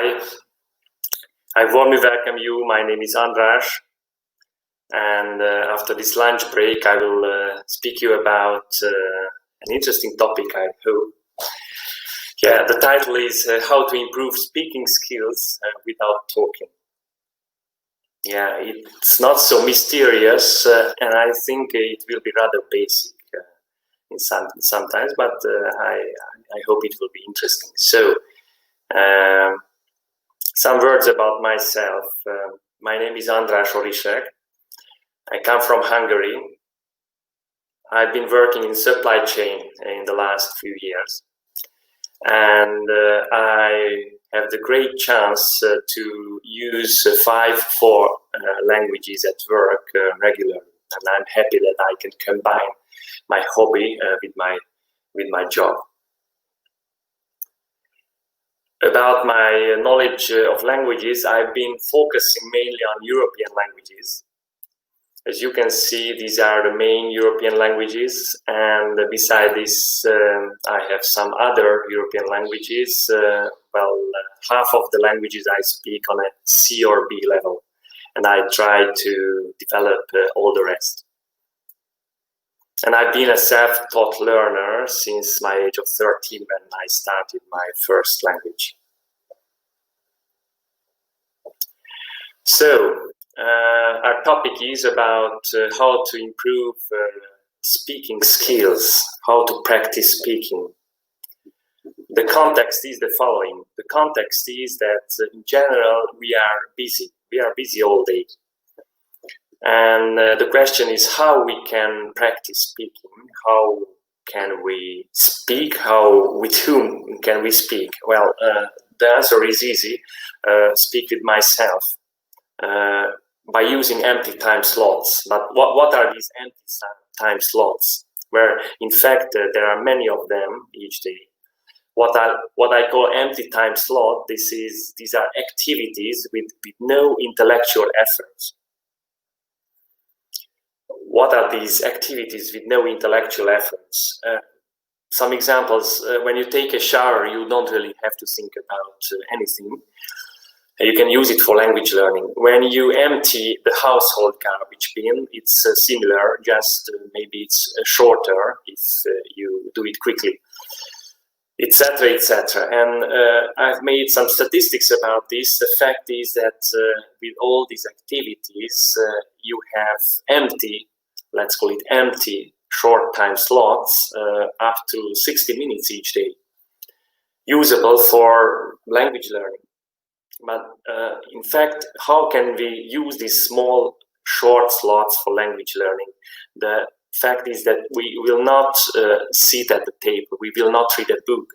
Hi, I warmly welcome you. My name is Andras, and after this lunch break, I will speak you about an interesting topic, I hope. Yeah, the title is How to Improve Speaking Skills Without Talking. Yeah, it's not so mysterious, and I think it will be rather basic sometimes, but I hope it will be interesting. So, some words about myself. My name is András Orisek. I come from Hungary. I've been working in supply chain in the last few years. And I have the great chance to use 4 languages at work regularly. And I'm happy that I can combine my hobby with my job. About my knowledge of languages, I've been focusing mainly on European languages. As you can see, these are the main European languages, and beside this, I have some other European languages. Half of the languages I speak on a C or B level, and I try to develop all the rest. And I've been a self-taught learner since my age of 13 when I started my first language. So, our topic is about how to improve speaking skills, how to practice speaking. The context is the following. The context is that in general we are busy. We are busy all day. And the question is how we can practice speaking. How can we speak? With whom can we speak? Well, the answer is easy. Speak with myself. By using empty time slots. But what are these empty time slots? Where in fact there are many of them each day. What I call empty time slot, these are activities with no intellectual efforts. What are these activities with no intellectual efforts? Some examples, when you take a shower, you don't really have to think about anything. You can use it for language learning. When you empty the household garbage bin, it's similar, just maybe it's shorter if you do it quickly, etc., etc. And I've made some statistics about this. The fact is that with all these activities, you have empty, let's call it empty, short time slots up to 60 minutes each day, usable for language learning. But in fact, how can we use these small, short slots for language learning? The fact is that we will not sit at the table. We will not read a book.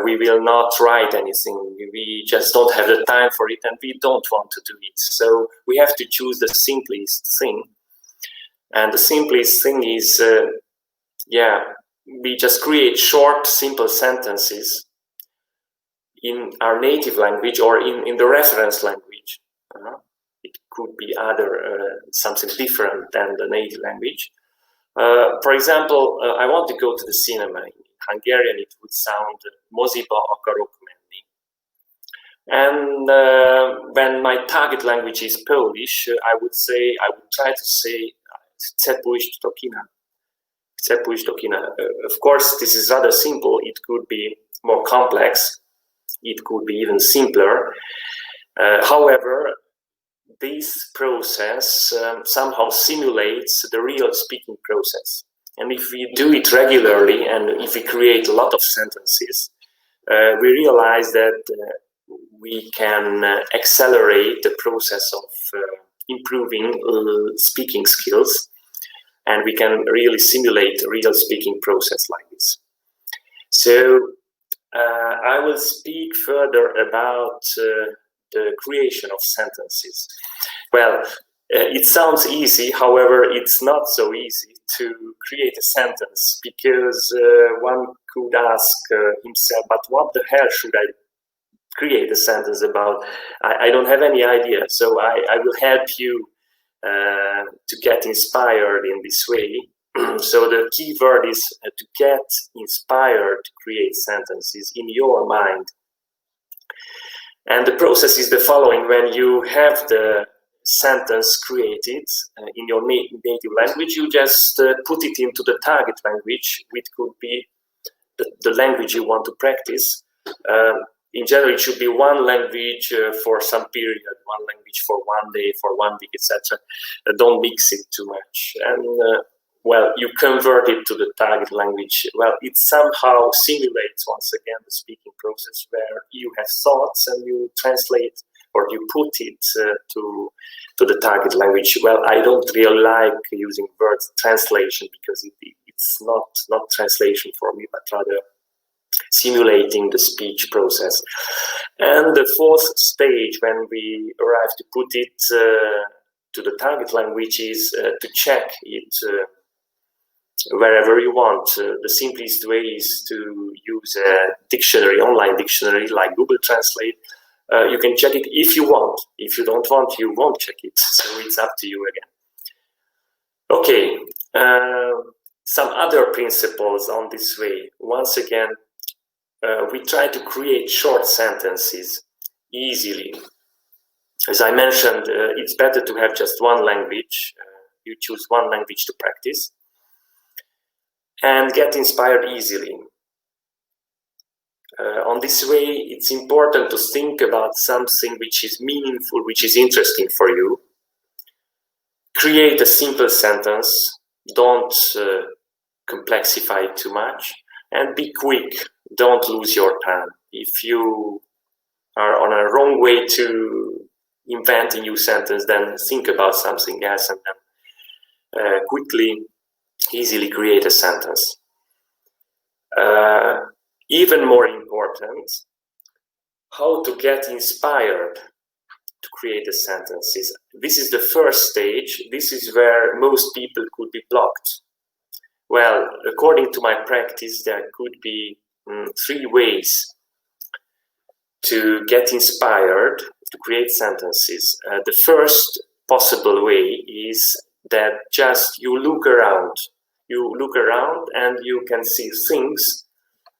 We will not write anything. We just don't have the time for it, and we don't want to do it. So we have to choose the simplest thing. And the simplest thing is, we just create short, simple sentences in our native language or in the reference language. It could be something different than the native language. For example, I want to go to the cinema. In Hungarian, it would sound moziba akarok menni. And when my target language is Polish, I would try to say chcę pójść do kina. Chcę pójść do kina. Of course, this is rather simple. It could be more complex. It could be even simpler. However, this process somehow simulates the real speaking process. And if we do it regularly and if we create a lot of sentences, we realize that we can accelerate the process of improving speaking skills, and we can really simulate a real speaking process like this. So I will speak further about the creation of sentences. Well, it sounds easy, however, it's not so easy to create a sentence, because one could ask himself, but what the hell should I create a sentence about? I don't have any idea, so I will help you to get inspired in this way. So the key word is to get inspired to create sentences in your mind. And the process is the following: when you have the sentence created in your native language, you just put it into the target language, which could be the language you want to practice. In general, it should be one language for some period, one language for one day, for 1 week, etc. Don't mix it too much. And well, you convert it to the target language. Well, it somehow simulates, once again, the speaking process where you have thoughts and you translate or you put it to the target language. Well, I don't really like using word translation because it's not translation for me, but rather simulating the speech process. And the fourth stage, when we arrive to put it to the target language, is to check it wherever you want. The simplest way is to use a dictionary, online dictionary like Google Translate. You can check it if you want. If you don't want, you won't check it. So it's up to you again. Okay, some other principles on this way. Once again, we try to create short sentences easily. As I mentioned, it's better to have just one language. You choose one language to practice and get inspired easily. On this way, it's important to think about something which is meaningful, which is interesting for you. Create a simple sentence. Don't complexify it too much. And be quick. Don't lose your time. If you are on a wrong way to invent a new sentence, then think about something else and then quickly, easily create a sentence. Even more important, how to get inspired to create the sentences. This is the first stage. This is where most people could be blocked. Well, according to my practice, there could be 3 ways to get inspired to create sentences. The first possible way is that just you look around. You look around and you can see things,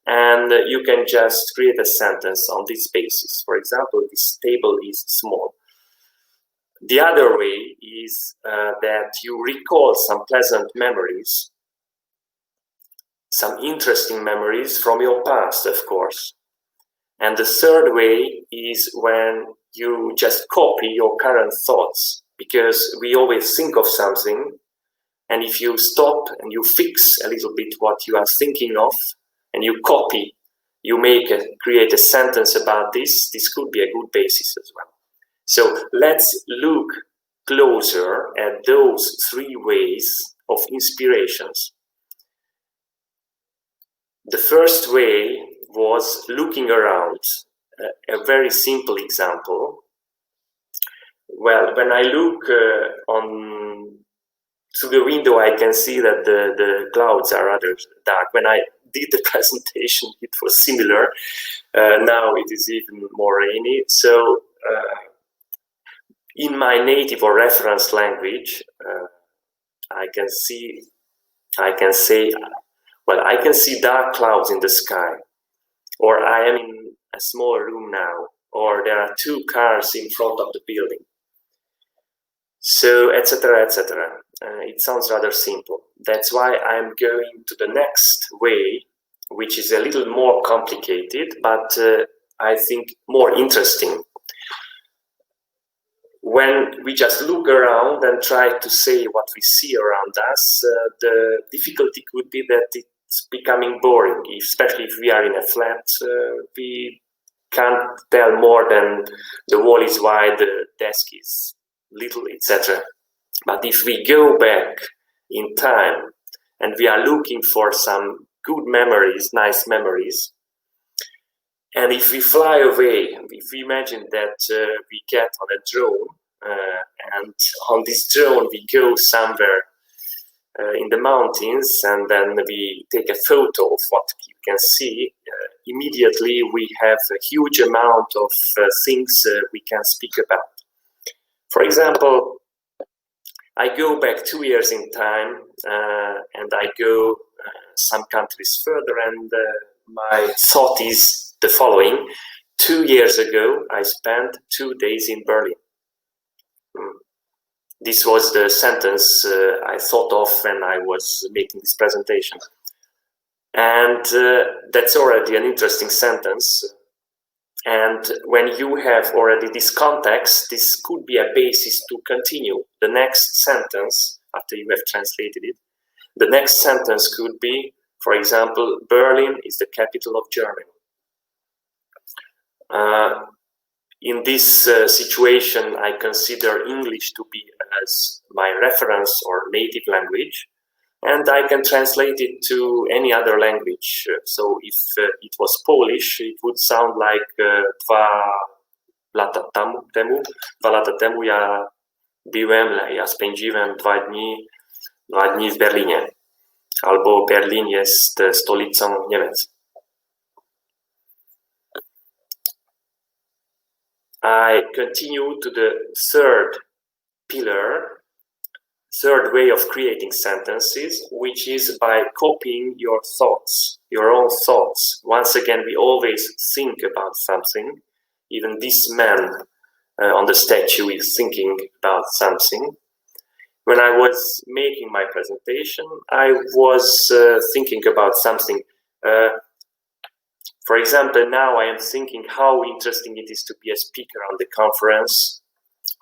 and you can just create a sentence on this basis. For example, this table is small. The other way is that you recall some pleasant memories, some interesting memories from your past, of course. And the third way is when you just copy your current thoughts, because we always think of something, and if you stop and you fix a little bit what you are thinking of, and you copy, you create a sentence about this, this could be a good basis as well. So let's look closer at those 3 ways of inspirations. The first way was looking around. A very simple example. Well, when I look through the window, I can see that the clouds are rather dark. When I did the presentation, it was similar. Now it is even more rainy. So in my native or reference language, I can see dark clouds in the sky, or I am in a small room now, or there are 2 cars in front of the building. So, etc., etc. It sounds rather simple. That's why I'm going to the next way, which is a little more complicated, but I think more interesting. When we just look around and try to say what we see around us, the difficulty could be that it's becoming boring, especially if we are in a flat. We can't tell more than the wall is wide, the desk is little, etc. But if we go back in time and we are looking for some good memories, nice memories, and if we fly away, if we imagine that we get on a drone, and on this drone we go somewhere in the mountains, and then we take a photo of what you can see, immediately we have a huge amount of things we can speak about. For example, I go back 2 years in time, and I go some countries further, and my thought is the following. 2 years ago, I spent 2 days in Berlin. This was the sentence I thought of when I was making this presentation. And that's already an interesting sentence. And when you have already this context, this could be a basis to continue the next sentence after you have translated it. The next sentence could be, for example, Berlin is the capital of Germany. In this situation, I consider English to be as my reference or native language, and I can translate it to any other language. So if it was Polish, it would sound like dwa lata temu ja spędziłem 2 dni w Berlinie. Albo Berlin jest stolicą Niemiec. I continue to the third pillar, third way of creating sentences, which is by copying your thoughts, your own thoughts. Once again, we always think about something. Even this man on the statue is thinking about something. When I was making my presentation, I was thinking about something. For example, now I am thinking how interesting it is to be a speaker on the conference.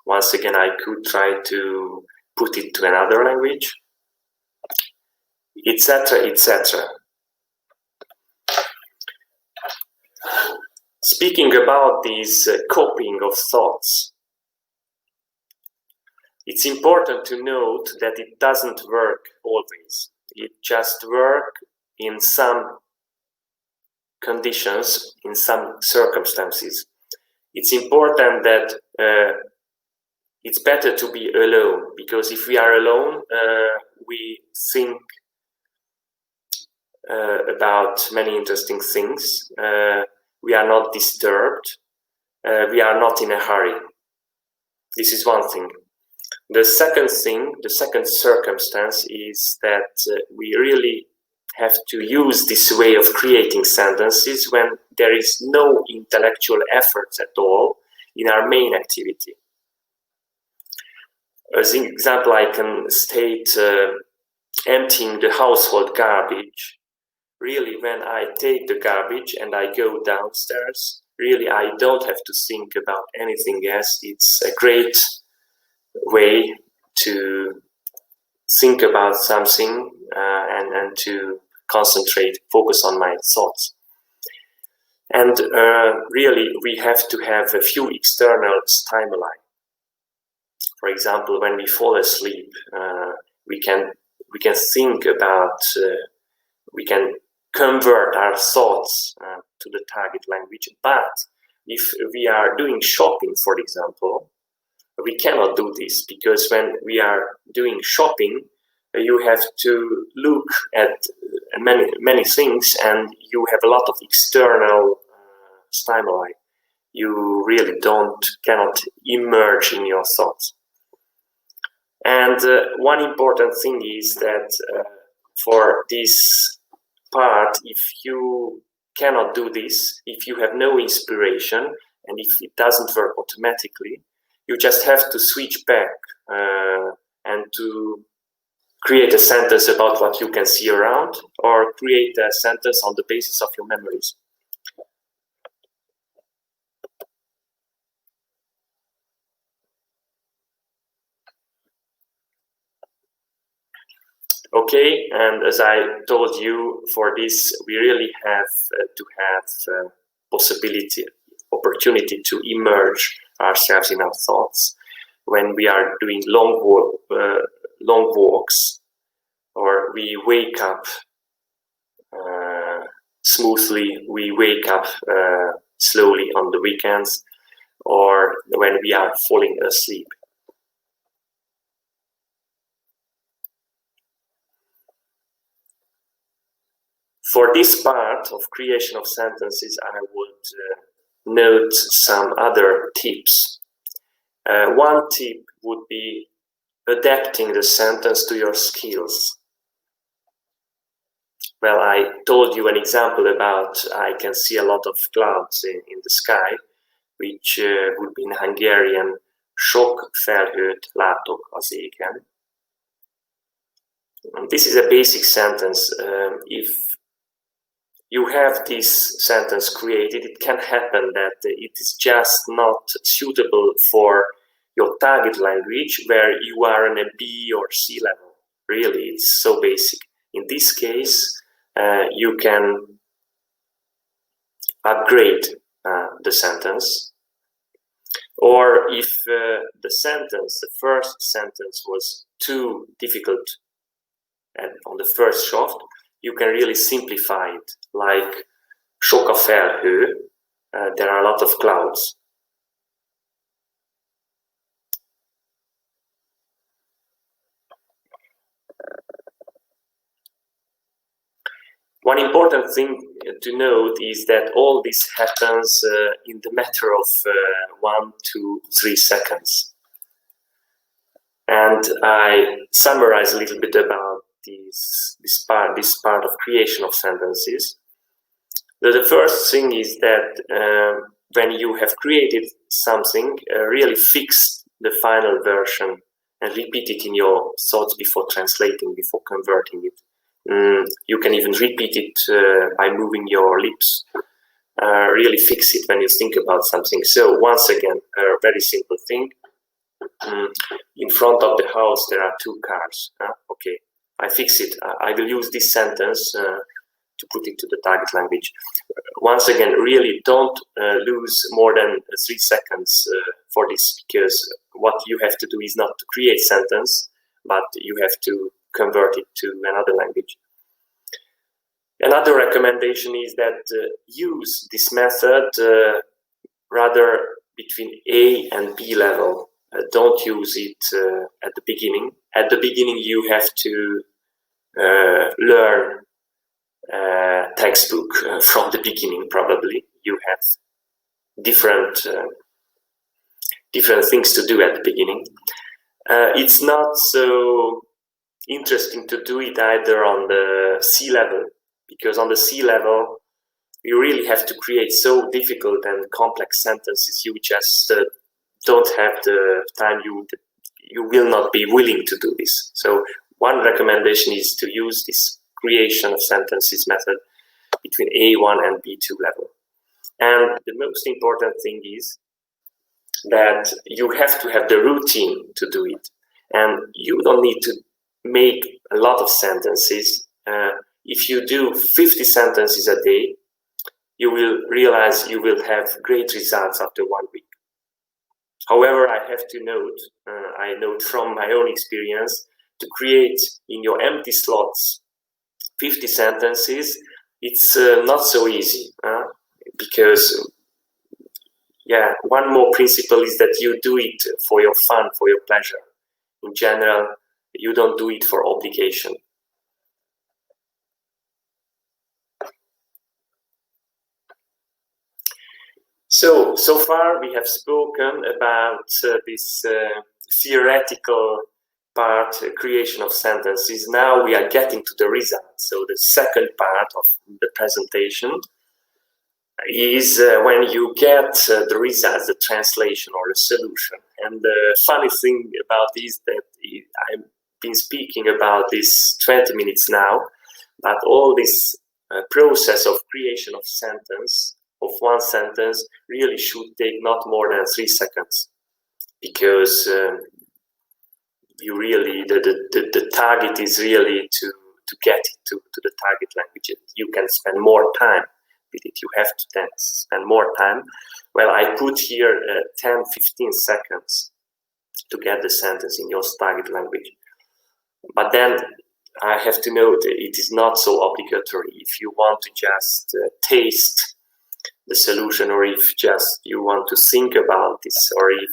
Once again, I could try to put it to another language, etc., etc. Speaking about this copying of thoughts, it's important to note that it doesn't work always. It just works in some conditions, in some circumstances. It's important that it's better to be alone, because if we are alone, we think about many interesting things. We are not disturbed. We are not in a hurry. This is one thing. The second thing, the second circumstance is that we really have to use this way of creating sentences when there is no intellectual effort at all in our main activity. As an example, I can state emptying the household garbage. Really, when I take the garbage and I go downstairs, really I don't have to think about anything else. It's a great way to think about something and to concentrate, focus on my thoughts. And really, we have to have a few external stimuli. For example, when we fall asleep, we can think about, we can convert our thoughts to the target language. But if we are doing shopping, for example, we cannot do this, because when we are doing shopping, you have to look at many things, and you have a lot of external stimuli. You really cannot immerse in your thoughts. And one important thing is that for this part, if you cannot do this, if you have no inspiration, and if it doesn't work automatically, you just have to switch back and to create a sentence about what you can see around, or create a sentence on the basis of your memories. Okay, and as I told you, for this we really have to have opportunity to immerse ourselves in our thoughts. When we are doing long walks, or we wake up smoothly, we wake up slowly on the weekends, or when we are falling asleep. For this part of creation of sentences, I would note some other tips. One tip would be adapting the sentence to your skills. Well, I told you an example about I can see a lot of clouds in the sky, which would be in Hungarian sok felhőt látok az égen. This is a basic sentence. If you have this sentence created, it can happen that it is just not suitable for your target language where you are in a B or C level. Really, it's so basic. In this case, you can upgrade the sentence. Or if the first sentence was too difficult on the first shaft, you can really simplify it, like sok a felhő, there are a lot of clouds. One important thing to note is that all this happens in the matter of 1 to 3 seconds. And I summarize a little bit about this part of creation of sentences. The first thing is that when you have created something, really fix the final version and repeat it in your thoughts before translating, before converting it. You can even repeat it by moving your lips. Really fix it when you think about something. So once again, a very simple thing. In front of the house there are 2 cars. Okay, I fix it. I will use this sentence to put it to the target language. Once again, really don't lose more than 3 seconds for this, because what you have to do is not to create sentence, but you have to convert it to another language. Another recommendation is that use this method rather between A and B level. Don't use it at the beginning. At the beginning, you have to learn textbook from the beginning. Probably you have different things to do at the beginning. It's not so interesting to do it either on the C level, because on the C level you really have to create so difficult and complex sentences. You just don't have the time. You will not be willing to do this. So one recommendation is to use this creation of sentences method between A1 and B2 level. And the most important thing is that you have to have the routine to do it. And you don't need to make a lot of sentences. If you do 50 sentences a day, you will realize you will have great results after 1 week. However, I have to note, I note from my own experience, to create in your empty slots 50 sentences, it's not so easy, because one more principle is that you do it for your fun, for your pleasure. In general, you don't do it for obligation. So far we have spoken about this theoretical part, creation of sentences. Now we are getting to the result. So the second part of the presentation is when you get the results, the translation or the solution. And the funny thing about this that I've been speaking about this 20 minutes now, but all this process of creation of one sentence really should take not more than 3 seconds, because you really the target is really to get it to the target language. You can spend more time with it. You have to then spend more time. Well, I put here 10-15 seconds to get the sentence in your target language. But then I have to note it is not so obligatory. If you want to just taste the solution, or if just you want to think about this, or if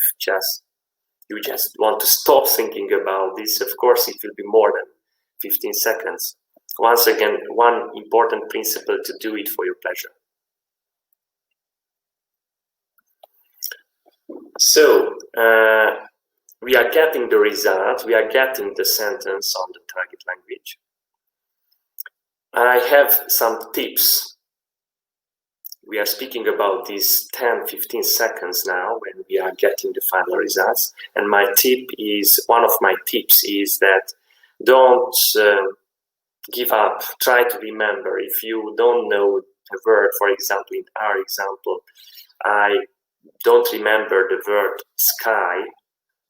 you just want to stop thinking about this, of course it will be more than 15 seconds. Once again, one important principle to do it for your pleasure. So we are getting the result, we are getting the sentence on the target language. I have some tips. We are speaking about these 10-15 seconds now when we are getting the final results. And one of my tips is that don't give up. Try to remember. If you don't know a word, for example, in our example, I don't remember the word sky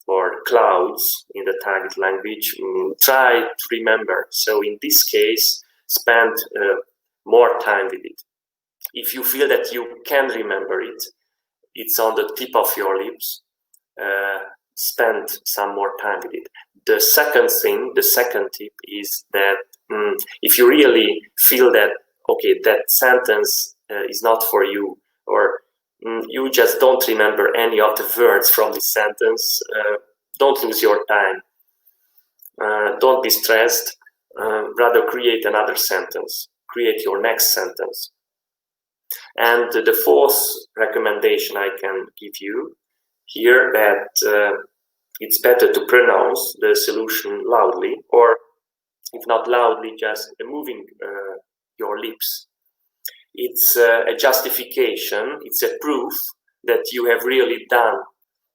or clouds in the target language. Try to remember. So in this case, spend more time with it. If you feel that you can remember it, it's on the tip of your lips, spend some more time with it. The second tip is that if you really feel that, okay, that sentence is not for you, or you just don't remember any of the words from this sentence, don't lose your time. Don't be stressed. Rather create another sentence. Create your next sentence. And the fourth recommendation I can give you here, that it's better to pronounce the solution loudly, or if not loudly, just moving your lips. It's a justification, it's a proof that you have really done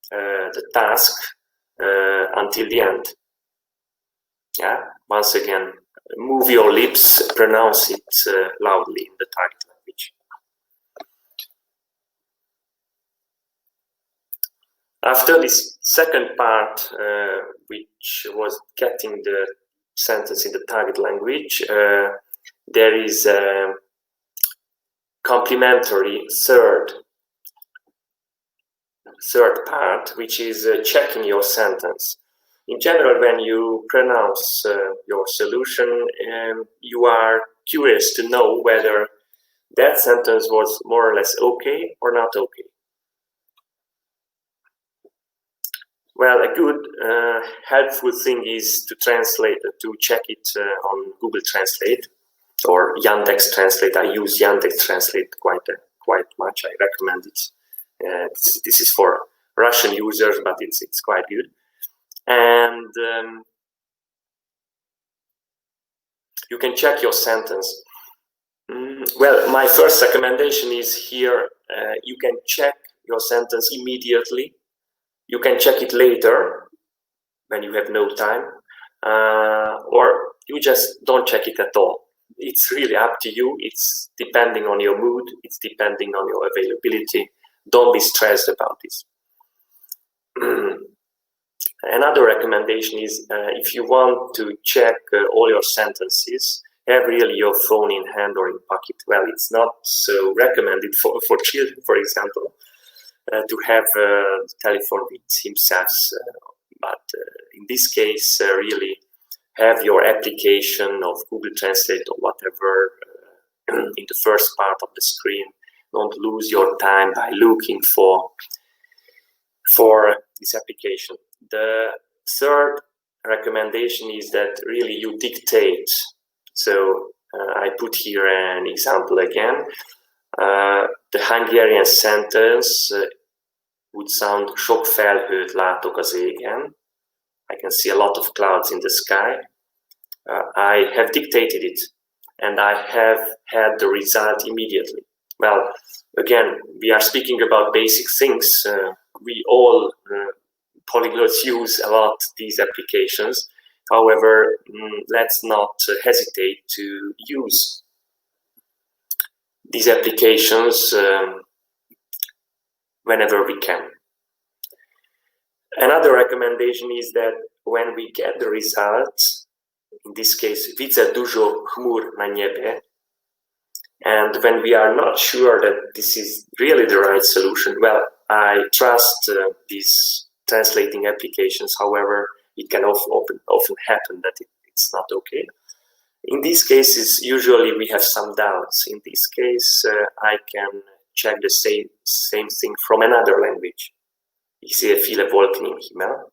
the task until the end. Yeah, once again, move your lips, pronounce it loudly in the target language. After this second part, which was getting the sentence in the target language, there is a complementary third part, which is checking your sentence. In general, when you pronounce your solution, you are curious to know whether that sentence was more or less okay or not okay. Well, a good helpful thing is to translate, to check it on Google Translate or Yandex Translate. I use Yandex Translate quite much. I recommend it. This is for Russian users, but it's quite good. And you can check your sentence. Well, my first recommendation is here. You can check your sentence immediately. You can check it later when you have no time, or you just don't check it at all. It's really up to you. It's depending on your mood. It's depending on your availability. Don't be stressed about this. Another recommendation is if you want to check all your sentences, have really your phone in hand or in pocket. Well, it's not so recommended for children, for example, to have the telephone with himself. But in this case, really have your application of Google Translate or whatever in the first part of the screen. Don't lose your time by looking for this application. The third recommendation is that really you dictate. So I put here an example again. The Hungarian sentence would sound sok felhőt látok az égen. I can see a lot of clouds in the sky. I have dictated it and I have had the result immediately. Well, again, we are speaking about basic things. We all polyglots use a lot these applications. However, let's not hesitate to use these applications whenever we can. Another recommendation is that when we get the result, in this case, vice dużo chmur na niebie, and when we are not sure that this is really the right solution, well, I trust these translating applications. However, it can often happen that it's not okay. In these cases, usually we have some doubts. In this case, I can check the same thing from another language. Ich sehe viele Wolken im Himmel.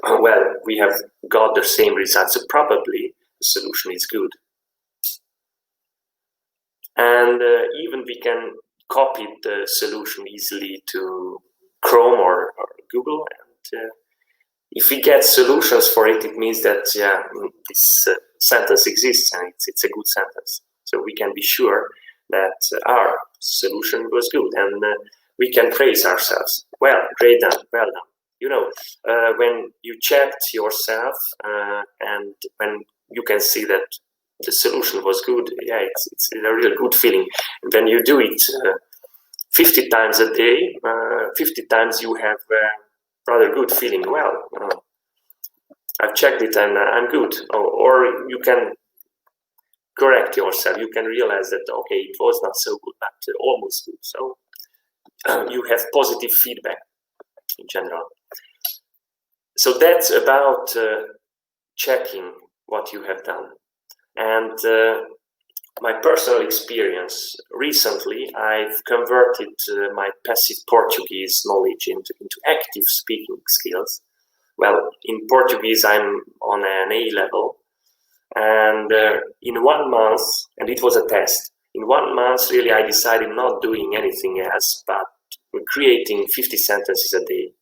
Well, we have got the same result, so probably the solution is good. And even we can copy the solution easily to Chrome or Google, and if we get solutions for it, it means that this sentence exists and it's a good sentence. So we can be sure that our solution was good, and we can praise ourselves. Well, great done, well done. You know, when you checked yourself and when you can see that the solution was good, it's a real good feeling. And when you do it 50 times a day, 50 times you have a rather good feeling. Well, I've checked it and I'm good. Or you can correct yourself. You can realize that, okay, it was not so good, but almost good. So you have positive feedback in general. So that's about checking what you have done. And my personal experience, recently I've converted my passive Portuguese knowledge into active speaking skills. Well, in Portuguese I'm on an A level, and in 1 month, and it was a test, in 1 month really I decided not doing anything else but creating 50 sentences a day.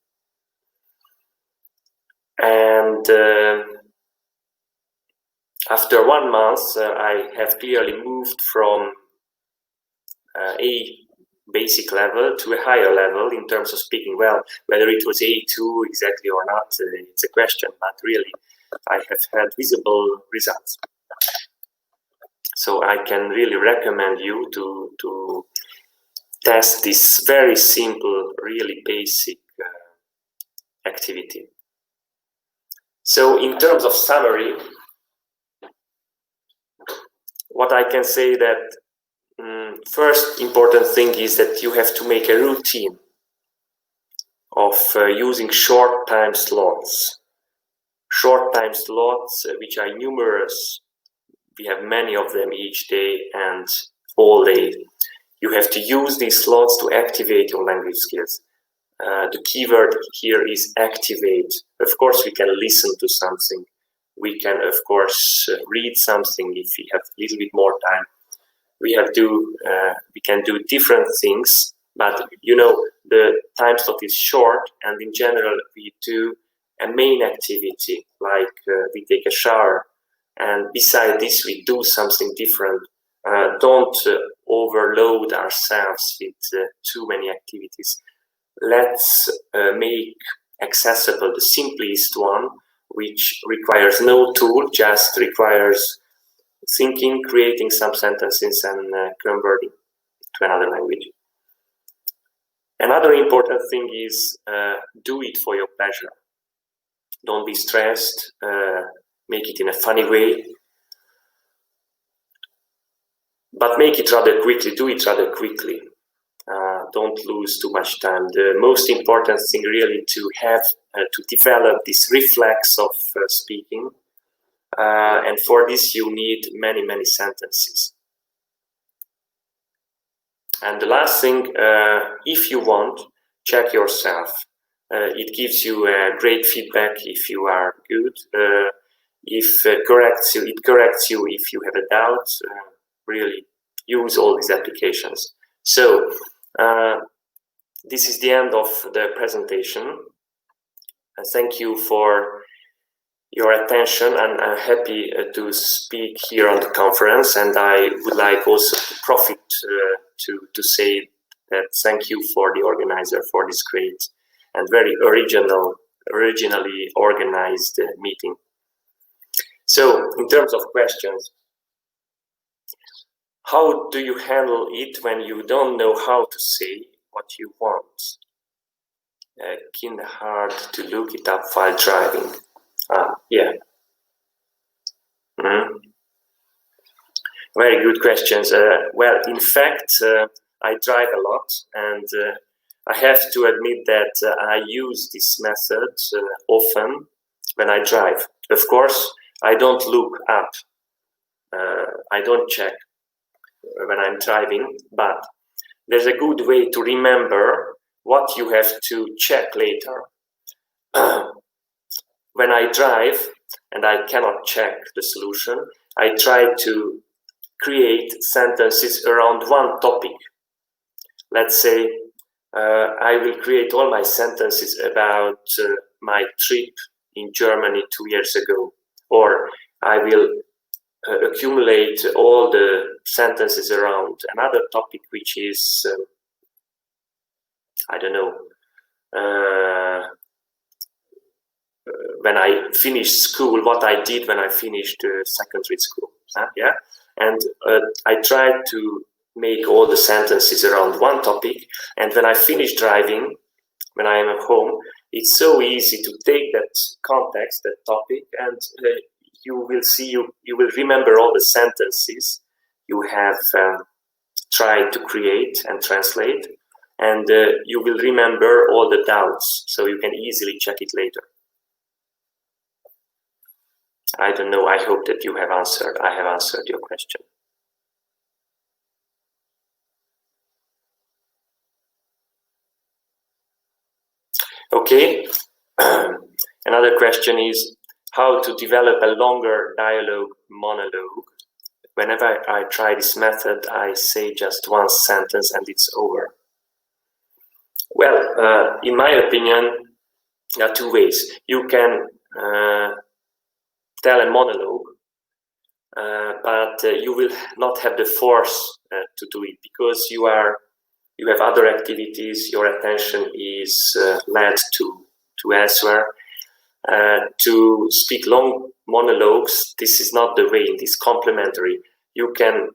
And after 1 month, I have clearly moved from a basic level to a higher level in terms of speaking. Well, whether it was A2 exactly or not, it's a question, but really I have had visible results. So I can really recommend you to test this very simple, really basic activity. So in terms of summary, what I can say that first important thing is that you have to make a routine of using short time slots. Short time slots, which are numerous. We have many of them each day and all day. You have to use these slots to activate your language skills. The keyword here is activate. Of course, we can listen to something. We can, of course, read something if we have a little bit more time. We can do different things, but you know, the time slot is short, and in general, we do a main activity, like we take a shower, and beside this, we do something different. Don't overload ourselves with too many activities. Let's make accessible the simplest one, which requires no tool, just requires thinking, creating some sentences, and converting to another language. Another important thing is do it for your pleasure. Don't be stressed, make it in a funny way, but make it rather quickly, do it rather quickly. Don't lose too much time. The most important thing really to have to develop this reflex of speaking, and for this you need many sentences. And the last thing, if you want, check yourself. It gives you great feedback if you are good. It corrects you if you have a doubt. Really use all these applications. So this is the end of the presentation. Thank you for your attention, and I'm happy to speak here on the conference, and I would like also to profit to say that thank you for the organizer for this great and very originally organized meeting. So in terms of questions, how do you handle it when you don't know how to say what you want? Kind of hard to look it up while driving. Yeah. Very good questions. Well, in fact, I drive a lot, and I have to admit that I use this method often when I drive. Of course, I don't look up. I don't check when I'm driving, but there's a good way to remember what you have to check later. When I drive and I cannot check the solution, I try to create sentences around one topic. Let's say I will create all my sentences about my trip in Germany 2 years ago, or I will accumulate all the sentences around another topic, which is I don't know, when I finished school, what I did when I finished secondary school, yeah, and I tried to make all the sentences around one topic, and when I finish driving, when I am at home, it's so easy to take that context, that topic, and you will see, you will remember all the sentences you have tried to create and translate, and you will remember all the doubts, so you can easily check it later. I don't know, I hope that I have answered your question. Okay, another question is how to develop a longer dialogue monologue. Whenever I try this method, I say just one sentence and it's over. Well, in my opinion, there are two ways. You can tell a monologue, but you will not have the force to do it because you have other activities. Your attention is led to elsewhere. To speak long monologues, this is not the way. It is complementary. You can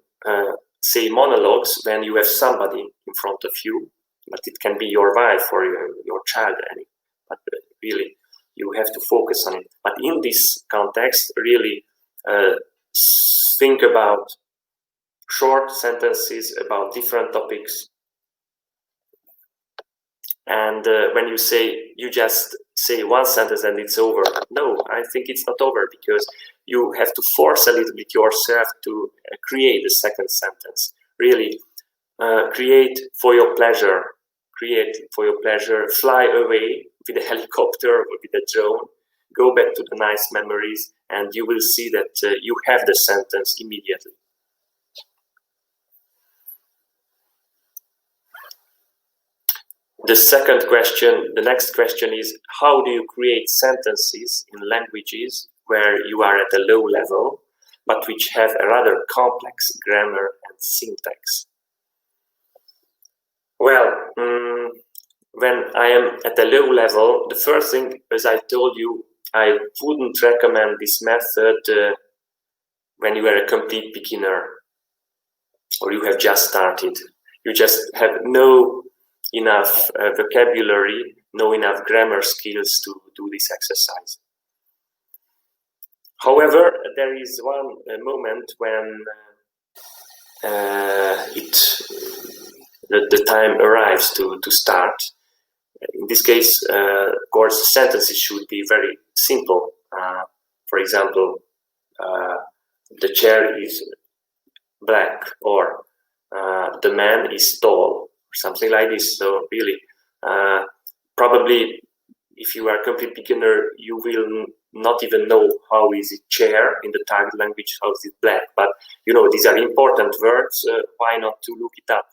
say monologues when you have somebody in front of you, but it can be your wife or your child. But really, you have to focus on it. But in this context, really think about short sentences about different topics. And when you say, you just say one sentence and it's over. No, I think it's not over because you have to force a little bit yourself to create the second sentence. Really, create for your pleasure. Create for your pleasure. Fly away with a helicopter or with a drone. Go back to the nice memories, and you will see that you have the sentence immediately. The next question is, how do you create sentences in languages where you are at a low level, but which have a rather complex grammar and syntax? Well, when I am at a low level, the first thing, as I told you, I wouldn't recommend this method when you are a complete beginner or you have just started. You just have no enough vocabulary, no enough grammar skills to do this exercise. However, there is one moment when the time arrives to start. In this case, of course, the sentences should be very simple. For example, the chair is black, or the man is tall, or something like this. So really, probably if you are a complete beginner, you will not even know how is it chair in the target language, how is it black. But these are important words. Why not to look it up?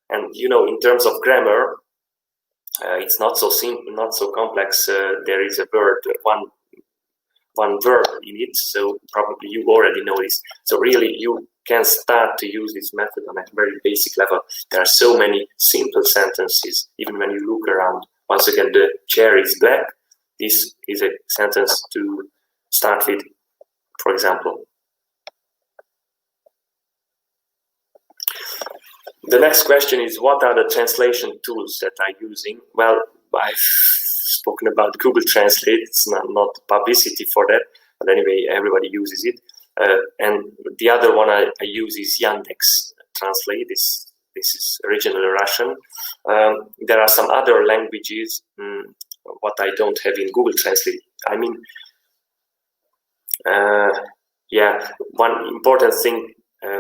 And in terms of grammar, it's not so simple, not so complex. There is a word, one verb in it, so probably you already know this. So really, you can start to use this method on a very basic level. There are so many simple sentences, even when you look around. Once again, the chair is black. This is a sentence to start with, for example. The next question is, what are the translation tools that I'm using? Well, I've spoken about Google Translate. It's not publicity for that, but anyway, everybody uses it. And the other one I use is Yandex Translate. This is original Russian. There are some other languages, what I don't have in Google Translate. I mean, yeah, one important thing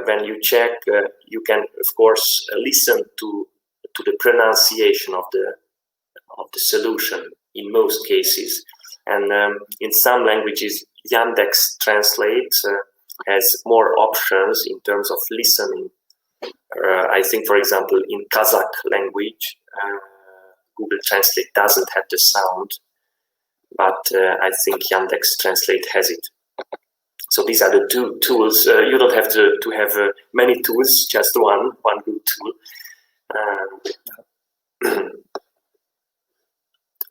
when you check, you can of course listen to the pronunciation of the solution in most cases, and in some languages Yandex Translate has more options in terms of listening. I think, for example, in Kazakh language, Google Translate doesn't have the sound. but I think Yandex Translate has it. So these are the two tools. You don't have to have many tools, just one good tool.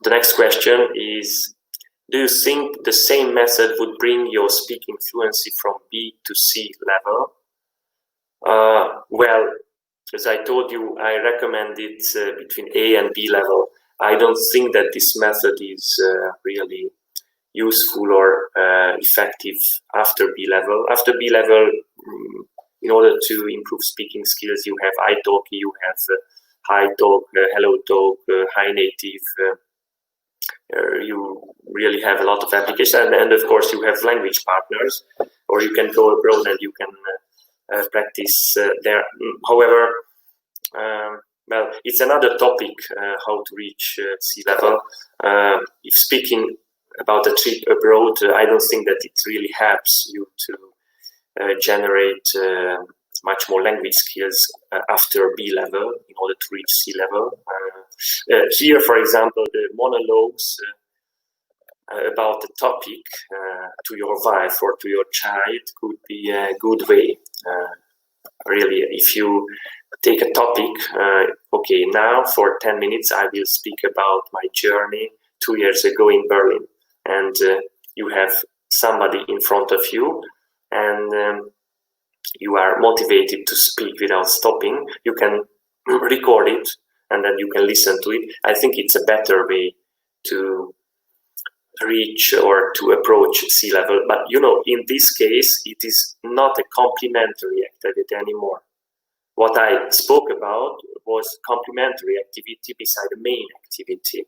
The next question is, do you think the same method would bring your speaking fluency from B to C level? Well, as I told you, I recommend it between A and B level. I don't think that this method is really useful or effective after B level. After B level, in order to improve speaking skills, you have iTalk, you have Hi Talk, Hello Talk, Hi Native. You really have a lot of applications, and of course you have language partners, or you can go abroad and you can practice there. However, well, it's another topic, how to reach sea level. If speaking about a trip abroad, I don't think that it really helps you to generate much more language skills after B level in order to reach C level. Here, for example, the monologues about the topic to your wife or to your child could be a good way. Really, if you take a topic, okay, now for 10 minutes I will speak about my journey 2 years ago in Berlin, and you have somebody in front of you, and you are motivated to speak without stopping. You can record it and then you can listen to it. I think it's a better way to reach or to approach sea level. But you know, in this case, it is not a complementary activity anymore. What I spoke about was complementary activity beside the main activity.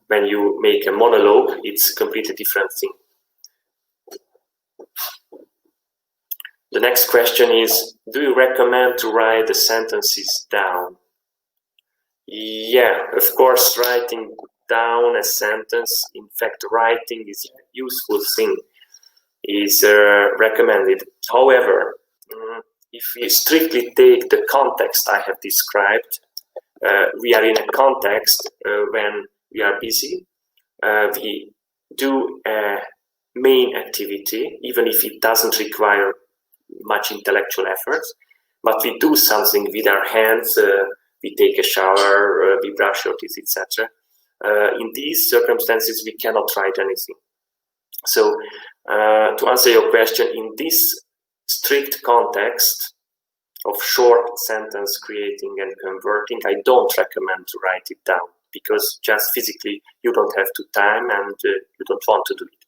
When you make a monologue, it's a completely different thing. The next question is, do you recommend to write the sentences down? Yeah, of course, writing down a sentence, in fact, writing is a useful thing, is recommended. However, if we strictly take the context I have described, we are in a context when we are busy, we do a main activity, even if it doesn't require much intellectual effort, but we do something with our hands, we take a shower, we brush our teeth, etc. In these circumstances, we cannot write anything. So, to answer your question, in this strict context of short sentence creating and converting, I don't recommend to write it down, because just physically you don't have the time and you don't want to do it.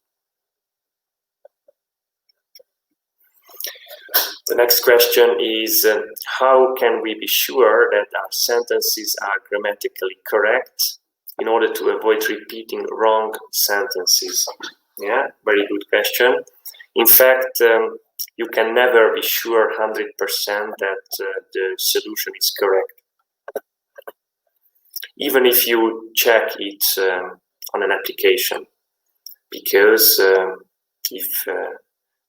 The next question is, how can we be sure that our sentences are grammatically correct in order to avoid repeating wrong sentences? Yeah, very good question. In fact, you can never be sure 100% that the solution is correct. Even if you check it on an application, because if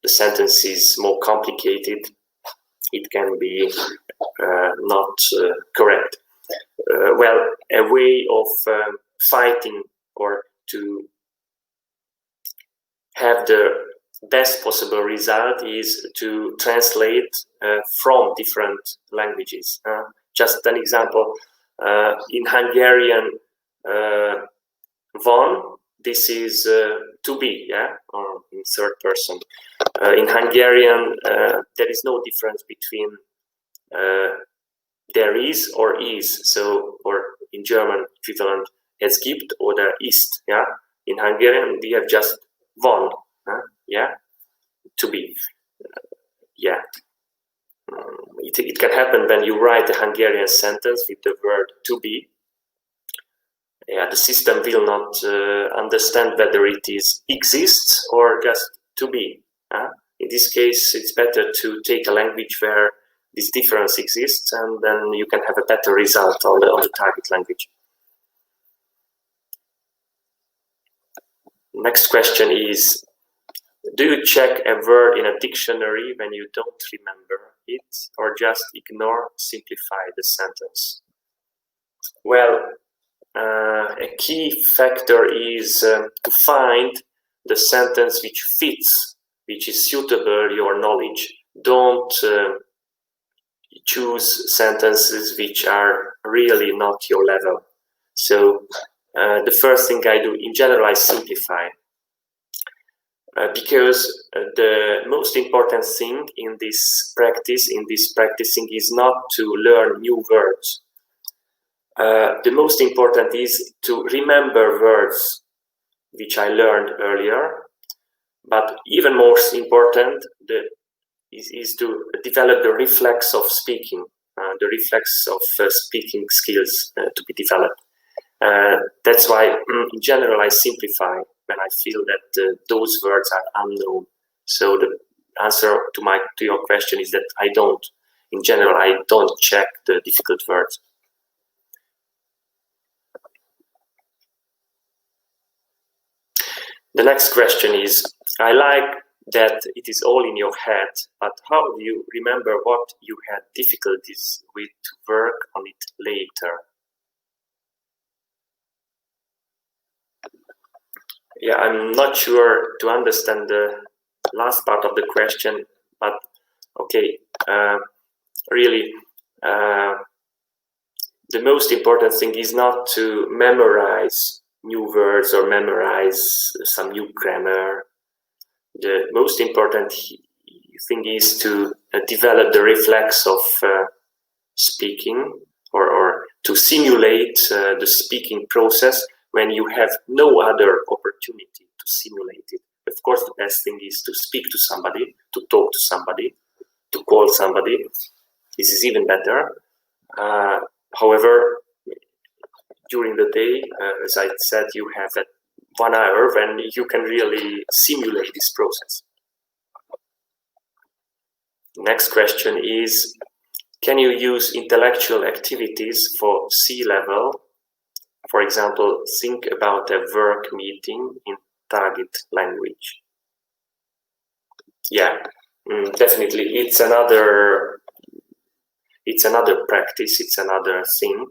the sentence is more complicated, it can be not correct. Well, a way of fighting or to have the best possible result is to translate from different languages. Just an example, in Hungarian, von, this is to be, yeah, or in third person. In Hungarian, there is no difference between there is or is. So, or in German equivalent, es gibt oder ist. Yeah, in Hungarian we have just von. Yeah, to be. Yeah, it can happen when you write a Hungarian sentence with the word to be. Yeah, the system will not understand whether it is exists or just to be. In this case, it's better to take a language where this difference exists, and then you can have a better result on the target language. Next question is, do you check a word in a dictionary when you don't remember it, or just ignore, simplify the sentence? Well, a key factor is to find the sentence which fits, which is suitable your knowledge. Don't choose sentences which are really not your level. So the first thing I do, in general, I simplify. Because the most important thing in this practicing is not to learn new words. The most important is to remember words which I learned earlier, but even more important is to develop the reflex of speaking, the reflex of speaking skills to be developed. That's why, in general, I simplify when I feel that those words are unknown. So the answer to your question is that I don't. In general, I don't check the difficult words. The next question is, I like that it is all in your head, but how do you remember what you had difficulties with to work on it later? Yeah, I'm not sure to understand the last part of the question, but okay, really, the most important thing is not to memorize new words or memorize some new grammar. The most important thing is to develop the reflex of speaking or to simulate the speaking process when you have no other opportunity to simulate it. Of course, the best thing is to speak to somebody, to talk to somebody, to call somebody. This is even better. However, during the day, as I said, you have that 1 hour when you can really simulate this process. Next question is, can you use intellectual activities for C-level? For example, think about a work meeting in target language. Yeah, definitely. It's another practice. It's another thing.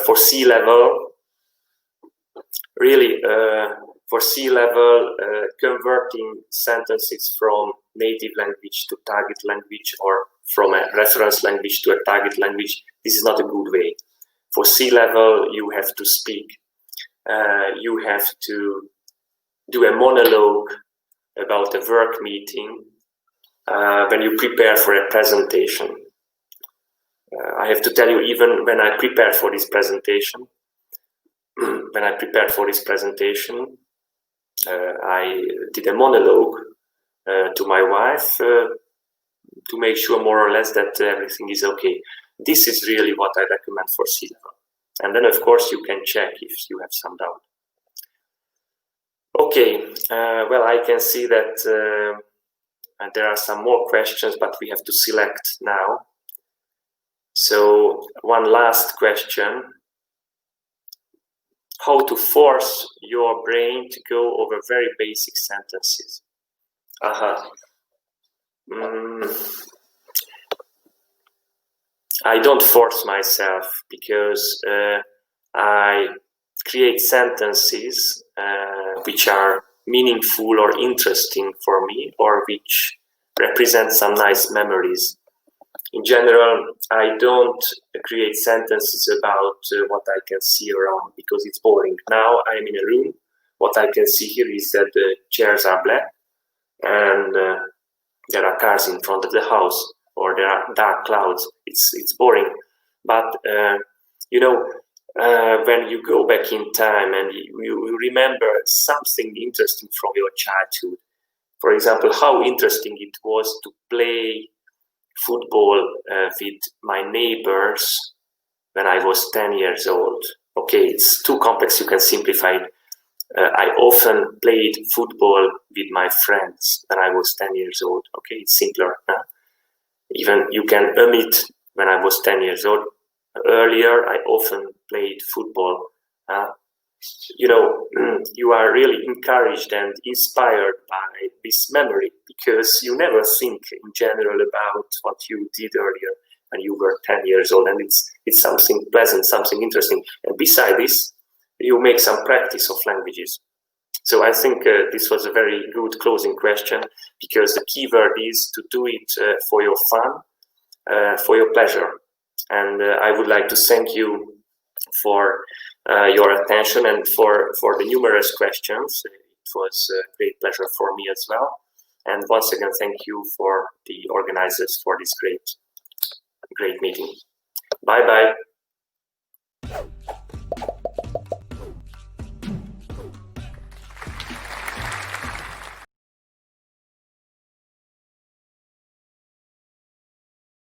For C-level, really, for C-level, converting sentences from native language to target language or from a reference language to a target language, this is not a good way. For C-level, you have to speak. You have to do a monologue about a work meeting when you prepare for a presentation. I have to tell you, even when I prepared for this presentation, I did a monologue to my wife to make sure more or less that everything is okay. This is really what I recommend for C-level. And then, of course, you can check if you have some doubt. Okay, well, I can see that there are some more questions, but we have to select now. So, one last question. How to force your brain to go over very basic sentences? I don't force myself because I create sentences which are meaningful or interesting for me, or which represent some nice memories. In general, I don't create sentences about what I can see around because it's boring. Now I'm in a room. What I can see here is that the chairs are black and there are cars in front of the house, or there are dark clouds. It's boring. But you know, when you go back in time and you remember something interesting from your childhood, for example, how interesting it was to play football with my neighbors when I was 10 years old. Okay, it's too complex, you can simplify it. I often played football with my friends when I was 10 years old. Okay, it's simpler. Even you can omit when I was 10 years old. Earlier, I often played football. You know, you are really encouraged and inspired by this memory because you never think in general about what you did earlier when you were 10 years old, and it's something pleasant, something interesting. And beside this, you make some practice of languages. So I think this was a very good closing question, because the key word is to do it for your fun, for your pleasure. And I would like to thank you for your attention and for the numerous questions. It was a great pleasure for me as well. And once again, thank you for the organizers for this great meeting. Bye-bye.